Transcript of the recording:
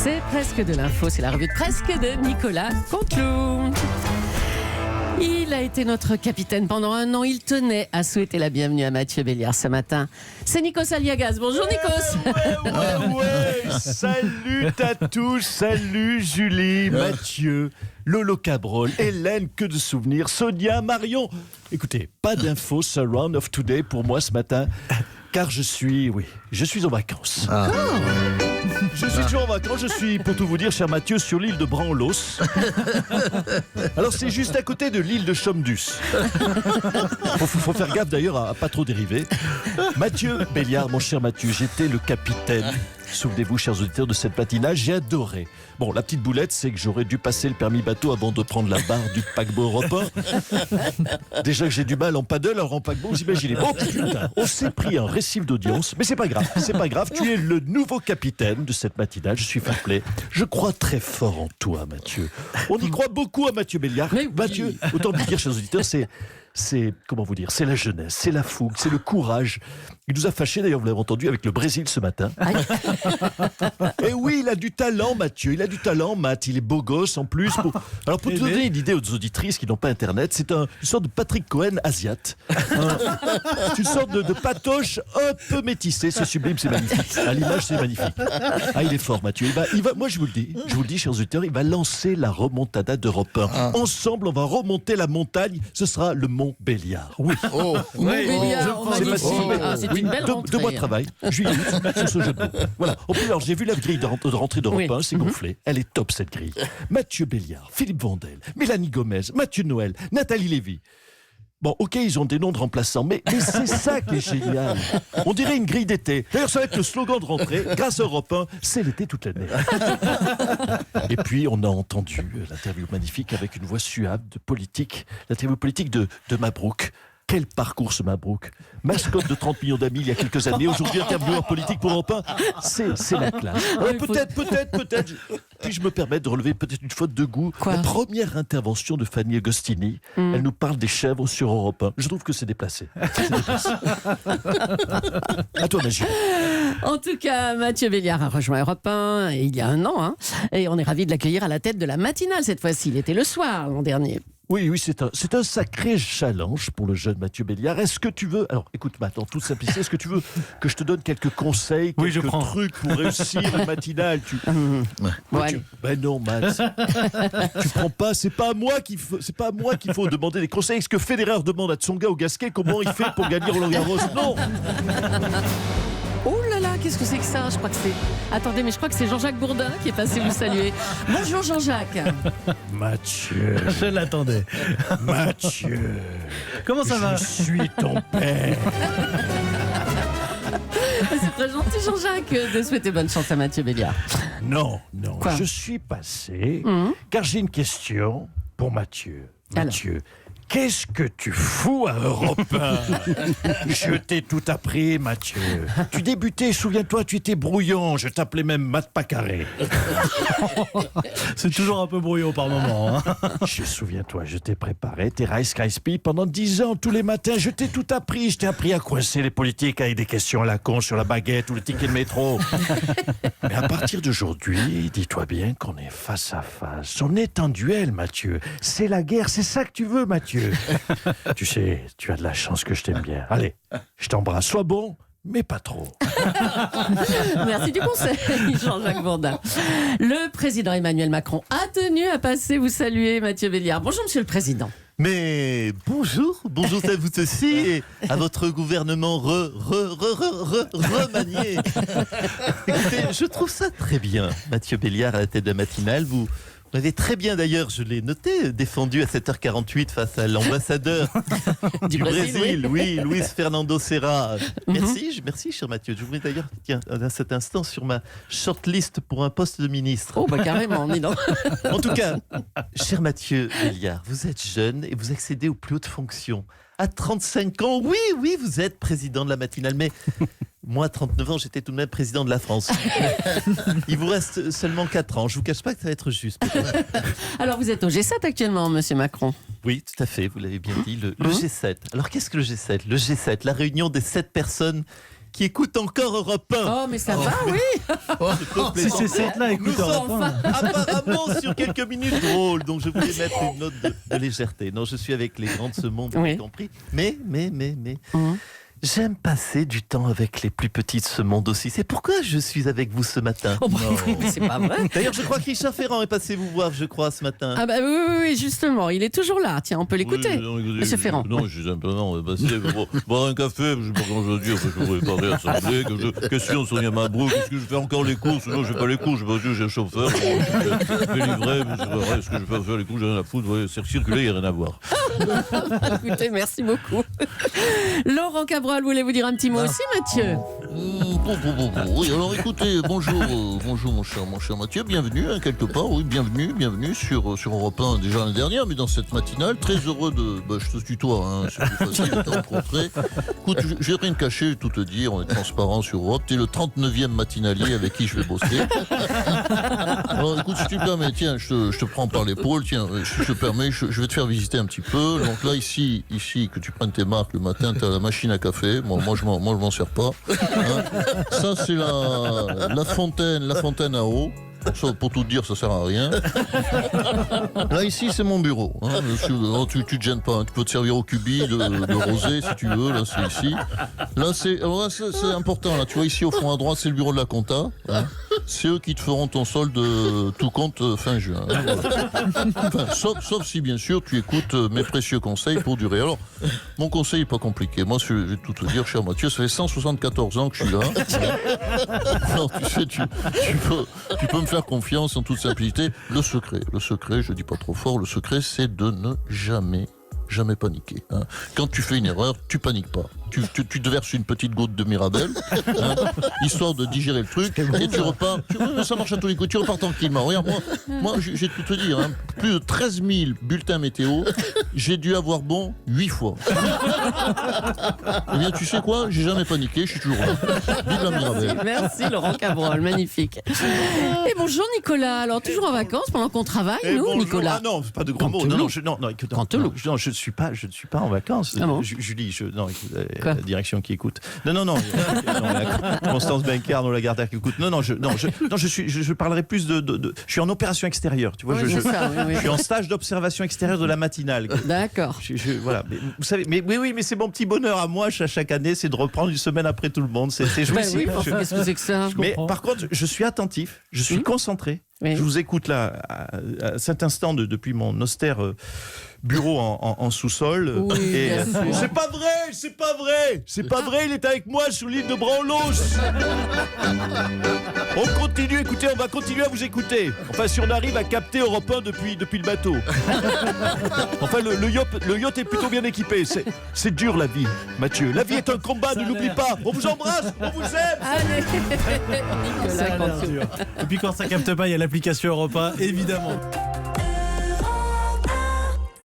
C'est presque de l'info, c'est la revue de presque de Nicolas Canteloup. Il a été notre capitaine pendant 1 an. Il tenait à souhaiter la bienvenue à Mathieu Béliard ce matin. C'est Nikos Aliagas. Bonjour Nikos. Ouais. Salut à tous. Salut Julie, Mathieu, Lolo Cabrol, Hélène, que de souvenirs, Sonia, Marion. Écoutez, pas d'infos surround of today pour moi ce matin, car je suis en vacances. Je suis toujours en vacances, je suis, pour tout vous dire, cher Mathieu, sur l'île de Branlos. Alors c'est juste à côté de l'île de Chomdus. Faut faire gaffe d'ailleurs à pas trop dériver. Mathieu Béliard, mon cher Mathieu, j'étais le capitaine. Souvenez-vous, chers auditeurs, de cette matinale, j'ai adoré. Bon, la petite boulette, c'est que j'aurais dû passer le permis bateau avant de prendre la barre du paquebot européen. Déjà que j'ai du mal en paddle, alors en paquebot, vous imaginez. Oh putain, on s'est pris un récif d'audience, mais c'est pas grave, tu es le nouveau capitaine de cette matinale, je suis fair play. Je crois très fort en toi, Mathieu. On y croit beaucoup à Mathieu Béliard. Mais oui. Mathieu, autant vous dire, chers auditeurs, c'est comment vous dire, c'est la jeunesse, c'est la fougue, c'est le courage. Il nous a fâchés, d'ailleurs, vous l'avez entendu, avec le Brésil ce matin. Et oui, il a du talent, Mathieu. Il a du talent, Matt. Il est beau gosse, en plus. Alors, pour te donner une idée aux auditrices qui n'ont pas Internet, c'est une sorte de Patrick Cohen asiate. C'est une sorte de patoche un peu métissée. C'est sublime, c'est magnifique. À l'image, c'est magnifique. Ah, il est fort, Mathieu. Moi, je vous le dis, chers auditeurs, il va lancer la remontada d'Europe 1. Ensemble, on va remonter la montagne. Ce sera le Mont Béliard. Oui. Béliard, c'est facile. c'est une belle rentrée. 2 mois de travail, juillet, sur ce jeu de mots. Voilà. En plus, alors, j'ai vu la grille de rentrée d'Europe 1, c'est gonflé. Elle est top, cette grille. Mathieu Béliard, Philippe Vandel, Mélanie Gomez, Mathieu Noël, Nathalie Lévy. Bon, ok, ils ont des noms de remplaçants, mais c'est ça qui est génial. On dirait une grille d'été. D'ailleurs, ça va être le slogan de rentrée. Grâce à Europe 1, c'est l'été toute l'année. Et puis, on a entendu l'interview magnifique avec une voix suave de politique. L'interview politique de Mabrouk. Quel parcours ce Mabrouk. Mascotte de 30 millions d'amis il y a quelques années. Aujourd'hui, intervieweur politique pour Europe 1. C'est la classe. Alors, peut-être, puis je me permets de relever peut-être une faute de goût. Quoi ? La première intervention de Fanny Agostini, elle nous parle des chèvres sur Europe 1. Je trouve que c'est déplacé. À toi, Magie. En tout cas, Mathieu Béliard a rejoint Europe 1 il y a 1 an. Et on est ravis de l'accueillir à la tête de la matinale cette fois-ci. Il était le soir l'an dernier. Oui, c'est un sacré challenge pour le jeune Mathieu Béliard. Est-ce que tu veux... Alors, écoute, Matt, en toute simplicité, est-ce que tu veux que je te donne quelques conseils, quelques trucs pour réussir une matinale Ben non, Matt. Tu prends pas... C'est pas à moi qu'il faut demander des conseils. Est-ce que Federer demande à Tsonga ou Gasquet comment il fait pour gagner Roland-Garros? Non. Oh là là, qu'est-ce que c'est que ça? Je crois que c'est... Attendez, mais je crois que c'est Jean-Jacques Bourdin qui est passé vous saluer. Bonjour Jean-Jacques. Mathieu. Je l'attendais. Mathieu. Comment ça va? Je suis ton père. C'est très gentil Jean-Jacques de souhaiter bonne chance à Mathieu Béliard. Non. Quoi? Je suis passé, car j'ai une question pour Mathieu. Mathieu. Qu'est-ce que tu fous à Europe 1? Je t'ai tout appris, Mathieu. Tu débutais, souviens-toi, tu étais brouillon. Je t'appelais même Matt Pacaré. C'est toujours un peu brouillon par moment. Hein. Souviens-toi, je t'ai préparé tes Rice Krispies pendant 10 ans, tous les matins. Je t'ai tout appris. Je t'ai appris à coincer les politiques avec des questions à la con sur la baguette ou le ticket de métro. Mais à partir d'aujourd'hui, dis-toi bien qu'on est face à face. On est en duel, Mathieu. C'est la guerre, c'est ça que tu veux, Mathieu. Tu sais, tu as de la chance que je t'aime bien. Allez, je t'embrasse. Sois bon, mais pas trop. Merci du conseil, Jean-Jacques Bourdin. Le président Emmanuel Macron a tenu à passer vous saluer, Mathieu Béliard. Bonjour, monsieur le président. Mais bonjour à vous aussi et à votre gouvernement remanié. Écoutez, je trouve ça très bien, Mathieu Béliard à la tête de la matinale. Vous m'avez très bien d'ailleurs, je l'ai noté, défendu à 7h48 face à l'ambassadeur du Brésil, oui, Luis Fernando Serra. Merci cher Mathieu. Je voudrais d'ailleurs, tiens, à cet instant, sur ma shortlist pour un poste de ministre. Oh, bah carrément, dis donc. En tout cas, cher Mathieu Béliard, vous êtes jeune et vous accédez aux plus hautes fonctions. À 35 ans, oui, vous êtes président de la matinale, mais moi, à 39 ans, j'étais tout de même président de la France. Il vous reste seulement 4 ans. Je ne vous cache pas que ça va être juste. Alors, vous êtes au G7 actuellement, monsieur Macron. Oui, tout à fait, vous l'avez bien dit, le G7. Alors, qu'est-ce que le G7 ? Le G7, la réunion des 7 personnes qui écoutent encore Europe 1. Oh, mais ça va, oui. Si c'est cette-là, écoute, Nous Europe sommes 1. apparemment sur quelques minutes drôles, donc je voulais mettre une note de légèreté. Non, je suis avec les grands de ce monde, vous Oui. avez compris. Mais, Mhm. j'aime passer du temps avec les plus petits de ce monde aussi. C'est pourquoi je suis avec vous ce matin. Oh, bah, mais c'est pas vrai. D'ailleurs, je crois que Richard Ferrand est passé vous voir, je crois, ce matin. Ah bah oui, justement, il est toujours là. Tiens, on peut l'écouter. Oui, non, écoutez, Monsieur Ferrand. Non, je suis simplement passé boire un café, je sais pas quand je veux dire, je voudrais parler à l'Assemblée, question Sonia Mabrouk, est-ce que je fais encore les courses? Non, je fais pas les courses, parce que j'ai un chauffeur, je fais livrer, mais c'est pas vrai, est-ce que je peux faire les courses, j'ai rien à foutre, ouais, c'est circuler, il n'y a rien à voir. Écoutez, merci beaucoup. Laurent Cabral voulait vous dire un petit mot aussi, Mathieu. Oui, alors écoutez, bonjour mon cher Mathieu, bienvenue hein, quelque part, oui, bienvenue sur Europe 1 déjà l'année dernière, mais dans cette matinale, très heureux de... je te tutoie, hein, c'est plus facile de te rencontrer. Écoute, j'ai rien de caché, tout te dire, on est transparent sur Europe, t'es le 39e matinalier avec qui je vais bosser. Alors écoute, si tu permets, tiens, je te prends par l'épaule, tiens, si je te permets, je vais te faire visiter un petit peu. Donc là, ici, que tu prennes tes marques le matin, t'as la machine à café, moi je m'en sers pas. Hein. Ça, c'est la fontaine à eau. Ça, pour tout te dire, ça sert à rien. Là, ici, c'est mon bureau. Hein. Tu te gênes pas. Hein. Tu peux te servir au cubi de rosé, si tu veux. Là, c'est ici. Là, c'est important. Là, tu vois, ici, au fond à droite, c'est le bureau de la compta. Hein. C'est eux qui te feront ton solde tout compte fin juin. Hein, voilà. Enfin, sauf si, bien sûr, tu écoutes mes précieux conseils pour durer. Alors, mon conseil n'est pas compliqué. Moi, je vais tout te dire, cher Mathieu, ça fait 174 ans que je suis là. Alors, tu sais, tu peux me faire confiance en toute simplicité. Le secret, je dis pas trop fort, le secret, c'est de ne jamais paniquer. Hein. Quand tu fais une erreur, tu paniques pas. Tu te verses une petite goutte de Mirabelle, hein, histoire de digérer le truc, et tu repars. Ça marche à tous les coups. Tu repars tranquillement. Regarde, moi, j'ai tout te dire. Hein, plus de 13 000 bulletins météo, j'ai dû avoir bon 8 fois. Eh bien, tu sais quoi? J'ai jamais paniqué. Je suis toujours là. Vive la Mirabelle. Merci Laurent Cabral, magnifique. Et bonjour Nicolas. Alors toujours en vacances pendant qu'on travaille, nous, bonjour. Nicolas. Ah non, c'est pas de gros mots. Canteloup. Écoute, Canteloup. non, je ne suis pas en vacances. Ah bon Julie, écoute, Quoi la direction qui écoute. Non, Constance Bencard, la Gardère qui écoute. Je parlerai plus de. Je suis en opération extérieure, tu vois. Oui, c'est ça, oui. Je suis en stage d'observation extérieure de la matinale. D'accord. Voilà. Mais, vous savez, mais c'est mon petit bonheur à moi chaque année, c'est de reprendre une semaine après tout le monde. C'est Ben jouissif. oui, enfin, qu'est-ce que c'est que ça? Mais par contre, je suis attentif, je suis concentré. Oui. Je vous écoute là à cet instant depuis mon austère bureau en sous-sol. Oui, Et bien sûr. c'est pas vrai, il est avec moi sur l'île de Branlos. On continue, écoutez, on va continuer à vous écouter. Enfin, si on arrive à capter Europe 1 depuis le bateau. Enfin, le yacht est plutôt bien équipé. C'est dur la vie, Mathieu. La vie est un combat, ne l'oublie pas. On vous embrasse, on vous aime. Allez, Ça Nicolas a l'air Canteloup. dur. Et puis quand ça capte pas, il y a l'application Europe 1, évidemment.